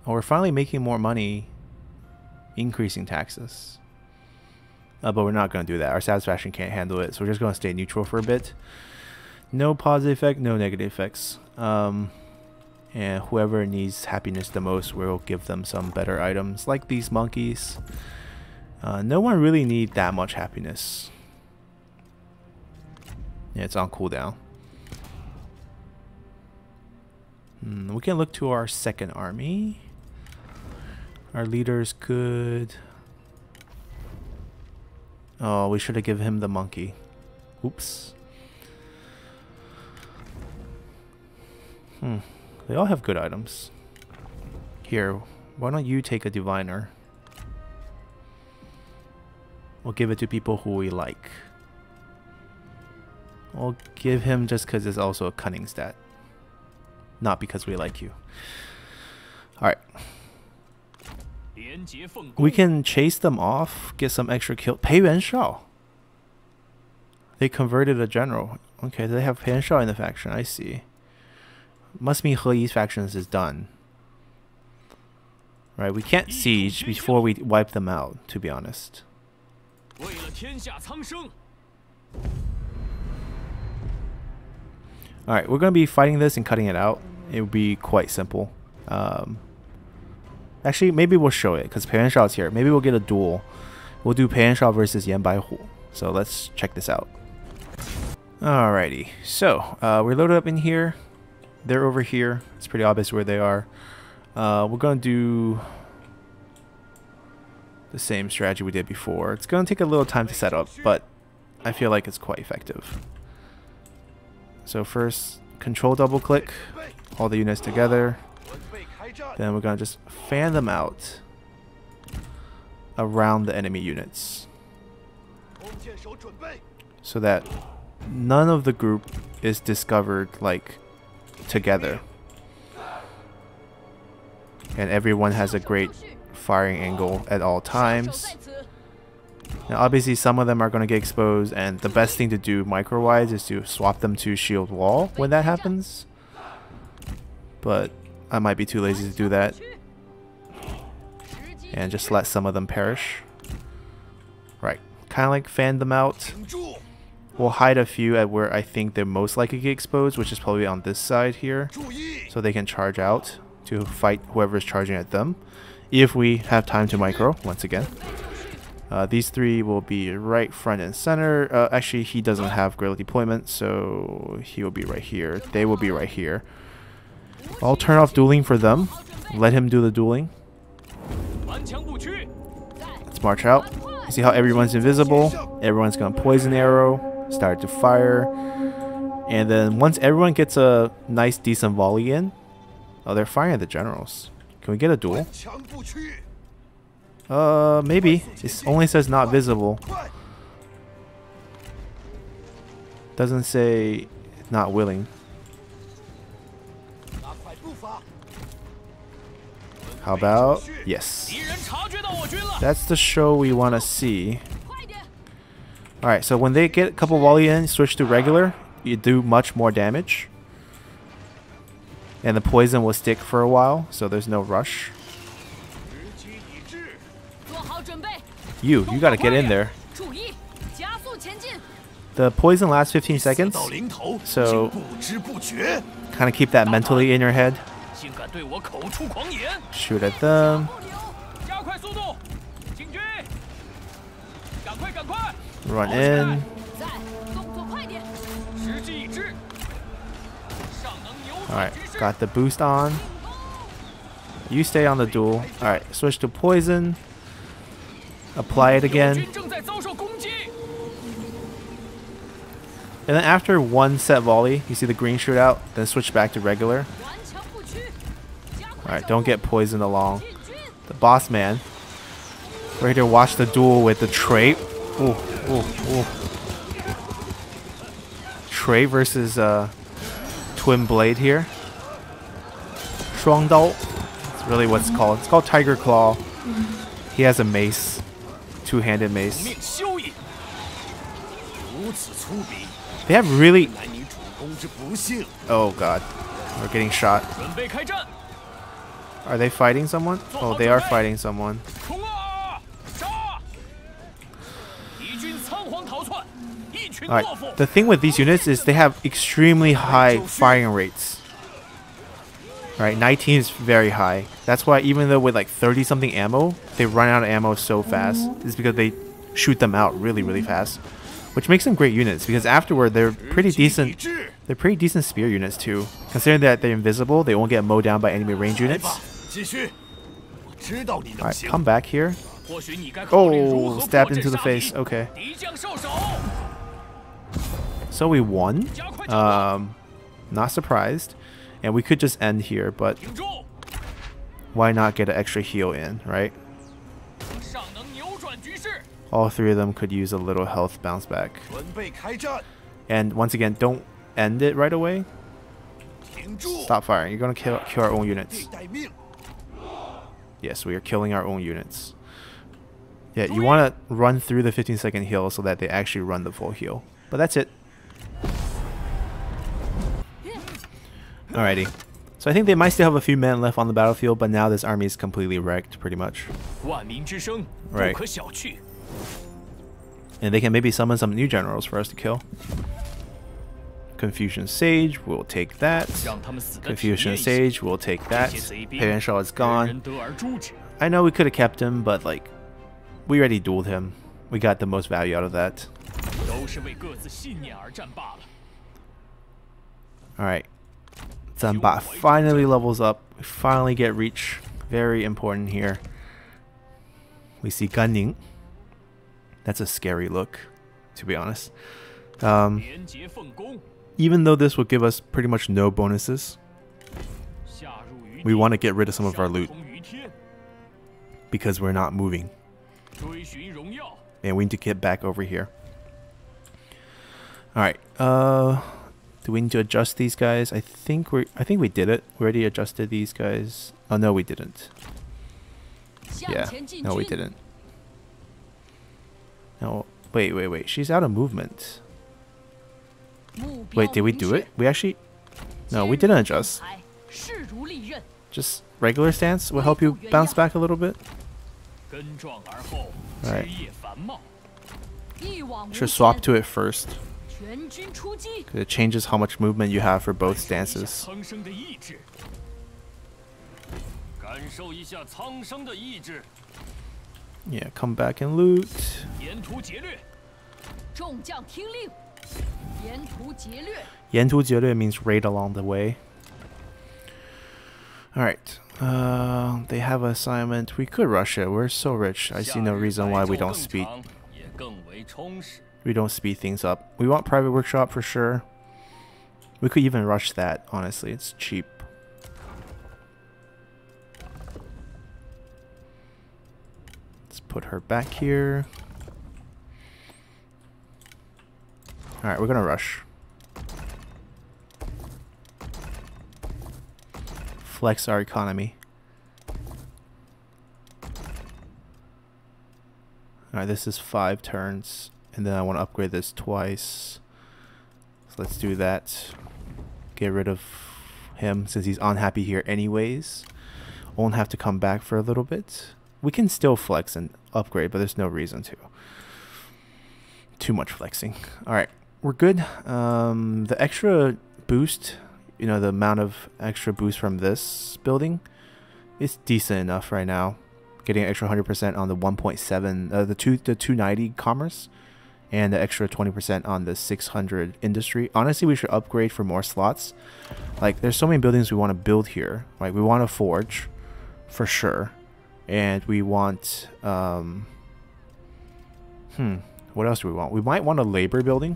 Oh, we're finally making more money increasing taxes. But we're not going to do that. Our satisfaction can't handle it. So we're just going to stay neutral for a bit. No positive effect, no negative effects. And whoever needs happiness the most, we'll give them some better items. Like these monkeys. No one really needs that much happiness. Yeah, it's on cooldown. We can look to our second army. Our leaders could... Oh, we should have given him the monkey. Oops. They all have good items. Here, why don't you take a diviner? We'll give it to people who we like. We'll give him just because it's also a cunning stat. Not because we like you. Alright. We can chase them off, get some extra kill. Pei Yuan Shao. They converted a general. Okay, they have Pei Yuan Shao in the faction. I see. Must mean He Yi's factions is done. Right, we can't siege before we wipe them out, to be honest. Alright, we're going to be fighting this and cutting it out. It would be quite simple. Actually, maybe we'll show it because Pei Yuan Shao is here. Maybe we'll get a duel. We'll do Pei Yuan Shao versus Baihu. So let's check this out. Alrighty, so we're loaded up in here. They're over here. It's pretty obvious where they are. We're going to do the same strategy we did before. It's going to take a little time to set up, but I feel like it's quite effective. So first, control double click all the units together. Then we're going to just fan them out around the enemy units so that none of the group is discovered like together. And everyone has a great firing angle at all times. Now obviously some of them are going to get exposed, and the best thing to do micro-wise is to swap them to shield wall when that happens. But I might be too lazy to do that. And just let some of them perish. Right. Kind of like fan them out. We'll hide a few at where I think they're most likely to get exposed, which is probably on this side here, so they can charge out to fight whoever is charging at them. If we have time to micro, once again. These three will be right front and center. Actually, he doesn't have guerrilla deployment, so he will be right here. They will be right here. I'll turn off dueling for them. Let him do the dueling. Let's march out. See how everyone's invisible? Everyone's gonna poison arrow, start to fire. And then once everyone gets a nice decent volley in, oh, they're firing at the generals. Can we get a duel? Maybe. It only says not visible. Doesn't say not willing. How about yes? That's the show we want to see. Alright, so when they get a couple volley in, switch to regular, you do much more damage. And the poison will stick for a while, so there's no rush. You gotta get in there. The poison lasts 15 seconds, so kind of keep that mentally in your head. Shoot at them. Run in. Alright, got the boost on. You stay on the duel. Alright, switch to poison. Apply it again. And then after one set volley, you see the green shoot out, then switch back to regular. Alright, don't get poisoned along. The boss man. We're here to watch the duel with the Trey. Ooh. Trey versus Twin Blade here. Shuangdao. That's really what it's called. It's called Tiger Claw. He has a mace. Two-handed mace. They have really... Oh god. We're getting shot. Are they fighting someone? Oh, they are fighting someone. Alright, the thing with these units is they have extremely high firing rates. Alright, 19 is very high. That's why even though with like 30 something ammo, they run out of ammo so fast. It's because they shoot them out really, really fast. Which makes them great units, because afterward they're pretty decent. They're pretty decent spear units too. Considering that they're invisible, they won't get mowed down by enemy range units. Alright, come back here. Oh, stabbed into the face. Okay. So we won. Not surprised. And we could just end here, but why not get an extra heal in, right? All three of them could use a little health bounce back. And once again, don't end it right away. Stop firing. You're going to kill our own units. Yes, we are killing our own units. Yeah, you want to run through the 15-second heal so that they actually run the full heal. But that's it. Alrighty. So I think they might still have a few men left on the battlefield, but now this army is completely wrecked, pretty much. Right. And they can maybe summon some new generals for us to kill. Confucian Sage, we'll take that. Confucian Sage, we'll take that. Pei Shaw is gone. I know we could have kept him, but like, we already dueled him. We got the most value out of that. Alright. Zanba finally levels up. We finally get reach. Very important here. We see Gunning. That's a scary look, to be honest. Even though this will give us pretty much no bonuses, we want to get rid of some of our loot because we're not moving. And we need to get back over here. Alright, do we need to adjust these guys? I think we did it. We already adjusted these guys. Oh no, we didn't. Yeah, no we didn't. No, wait. She's out of movement. Wait, did we do it? We actually... No, we didn't adjust. Just regular stance will help you bounce back a little bit. Alright. Should swap to it first. It changes how much movement you have for both stances. Yeah, come back and loot. Yantu Jielue means raid along the way. Alright. They have an assignment. We could rush it. We're so rich. I see no reason why we don't speed. We don't speed things up. We want private workshop for sure. We could even rush that, honestly. It's cheap. Let's put her back here. Alright, we're gonna rush. Flex our economy. Alright, this is 5 turns. And then I want to upgrade this twice. So let's do that. Get rid of him since he's unhappy here anyways. Won't have to come back for a little bit. We can still flex and upgrade, but there's no reason to. Too much flexing. Alright, we're good. The extra boost, you know, the amount of extra boost from this building is decent enough right now. Getting an extra 100% on the 1.7, the 290 commerce, and the extra 20% on the 600 industry. Honestly, we should upgrade for more slots. Like, there's so many buildings we want to build here. Like, we want a forge, for sure, and we want, what else do we want? We might want a labor building,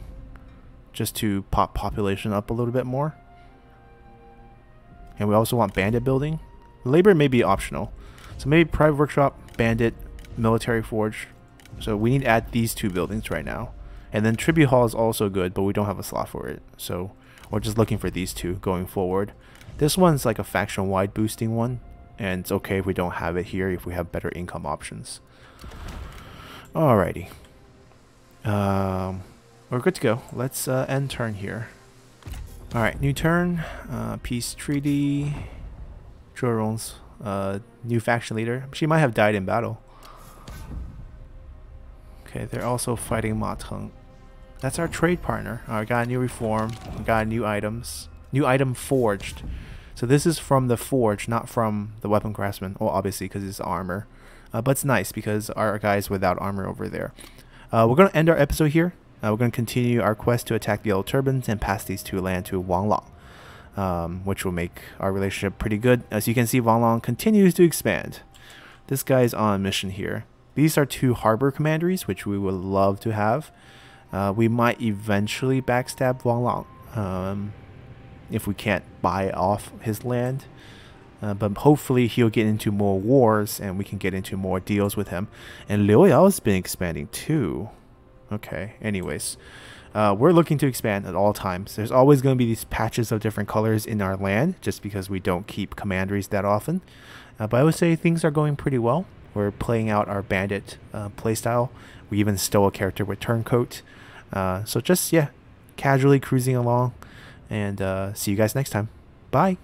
just to pop population up a little bit more. And we also want bandit building. Labor may be optional. So maybe private workshop, bandit, military forge. So we need to add these 2 buildings right now. And then tribute hall is also good, but we don't have a slot for it. So we're just looking for these 2 going forward. This one's like a faction wide boosting one. And it's okay if we don't have it here if we have better income options. Alrighty. We're good to go. Let's end turn here. Alright, new turn. Peace treaty. Zhuorong's new faction leader. She might have died in battle. Okay, they're also fighting Ma Teng. That's our trade partner. Alright, got a new reform. Got new items. New item forged. So this is from the forge, not from the weapon craftsman. Well, obviously, because it's armor. But it's nice because our guy's without armor over there. We're going to end our episode here. We're going to continue our quest to attack the Yellow Turbans and pass these 2 land to Wang Lang. Which will make our relationship pretty good. As you can see, Wang Lang continues to expand. This guy's on mission here. These are 2 harbor commanderies, which we would love to have. We might eventually backstab Wang Lang if we can't buy off his land. But hopefully he'll get into more wars and we can get into more deals with him. And Liu Yao's been expanding too. Okay, anyways. We're looking to expand at all times. There's always going to be these patches of different colors in our land just because we don't keep commanderies that often. But I would say things are going pretty well. We're playing out our bandit playstyle. We even stole a character with Turncoat. So just, yeah, casually cruising along. And see you guys next time. Bye.